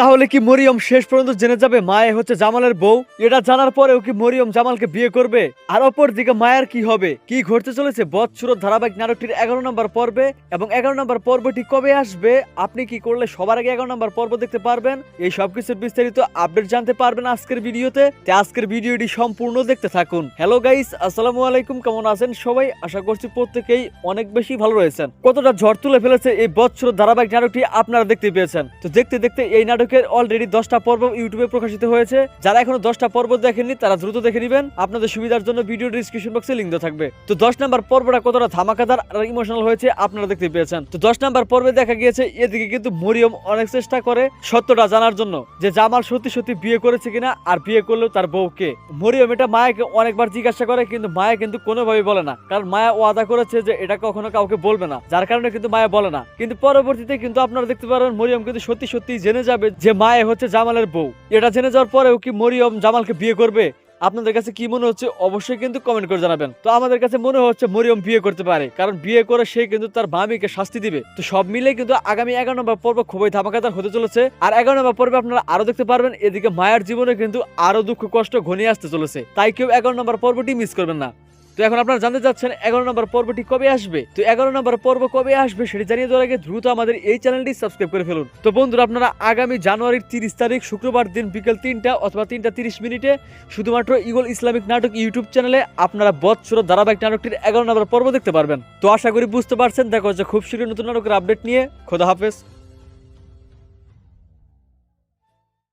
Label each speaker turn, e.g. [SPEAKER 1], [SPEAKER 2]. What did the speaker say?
[SPEAKER 1] তাহলে কি মরিয়ম শেষ পর্যন্ত জেনে যাবে মায়া হচ্ছে জামালের বউ? এটা জানার পরেও কি মরিয়ম জামালকে বিয়ে করবে? আর অপর দিকে মায়ার কি হবে? কি ঘটতে চলেছে বৎসুরত ধারাবাহিক নাটকটির 11 নম্বর পর্বে, এবং 11 নম্বর পর্বটি কবে আসবে, আপনি কি করলে সবার আগে 11 নম্বর পর্ব দেখতে পারবেন, এই সবকিছুর বিস্তারিত আপডেট জানতে পারবেন আজকের ভিডিওতে। আজকের ভিডিওটি সম্পূর্ণ দেখতে থাকুন। হ্যালো গাইস, আসসালামু আলাইকুম, কেমন আছেন সবাই? আশা করছি প্রত্যেকেই অনেক বেশি ভালো রয়েছেন। কতটা ঝড় তুলে ফেলেছে এই বৎসুরত ধারাবাহিক নাটকটি আপনারা দেখতে পেয়েছেন। তো দেখতে দেখতে এই নাটকের অলরেডি 10টা পর্ব ইউটিউবে প্রকাশিত হয়েছে। যারা এখনো 10টা পর্ব দেখেননি তারা দ্রুত দেখে নেবেন, আপনাদের সুবিধার জন্য ভিডিও ডিসক্রিপশন বক্সে লিংক দেওয়া থাকবে। তো 10 নম্বর পর্বটা কতটা ধামাকাদার আর ইমোশনাল হয়েছে আপনারা দেখতে পেয়েছেন। তো 10 নম্বর পর্বে দেখা গিয়েছে এদিকে কিন্তু মরিয়ম অনেক চেষ্টা করে সত্যটা জানার জন্য, যে জামাল সত্যি সত্যি বিয়ে করেছে কিনা, আর বিয়ে করলেও তার বউকে। মরিয়ম এটা মায়াকে অনেকবার জিজ্ঞাসা করে, কিন্তু মায়া কিন্তু কোনোভাবে বলে না, কারণ মায়া ওয়াদা করেছে যে এটা কখনো কাউকে বলবে না, যার কারণে কিন্তু মায়া বলে না। কিন্তু পরবর্তীতে কিন্তু আপনারা দেখতে পারেন মরিয়ম কিন্তু সত্যি সত্যি জেনে যাবে যে মায়া হচ্ছে জামালের বউ। এটা জেনে যাওয়ার পরেও কি মরিয়ম জামালকে বিয়ে করবে? আপনাদের কাছে কি মনে হচ্ছে অবশ্যই কিন্তু কমেন্ট করে জানাবেন। তো আমাদের কাছে মনে হচ্ছে মরিয়ম বিয়ে করতে পারে, কারণ বিয়ে করে সে কিন্তু তার মামিকে শাস্তি দিবে। তো সব মিলে কিন্তু আগামী 11 নম্বর পর্ব খুবই ধামাকাদার হতে চলেছে। আর 11 নম্বর পর্বে আপনারা আরো দেখতে পারবেন এদিকে মায়ের জীবনে কিন্তু আরো দুঃখ কষ্ট ঘনিয়ে আসতে চলেছে। তাই কেউ 11 নম্বর পর্বটি মিস করবেন না। তো এখন আপনারা জানতে চাচ্ছেন 11 নম্বর পর্বটি কবে আসবে। তো 11 নম্বর পর্ব কবে আসবে সেটি জানিয়ে দেওয়ার আগে দ্রুত আমাদের এই চ্যানেলটি সাবস্ক্রাইব করে ফেলুন। তো বন্ধুরা, আপনারা আগামী জানুয়ারির 30 তারিখ শুক্রবার দিন বিকেল 3টা অথবা 3টা 30 মিনিটে শুধুমাত্র ইগল ইসলামিক নাটক ইউটিউব চ্যানেলে আপনারা বৎসুরত ধারাবাহিক নাটকটির 11 নম্বর পর্ব দেখতে পারবেন। তো আশা করি বুঝতে পারছেন। দেখা হচ্ছে খুব শীঘ্রই নতুন নাটকের আপডেট নিয়ে। খোদা হাফেজ।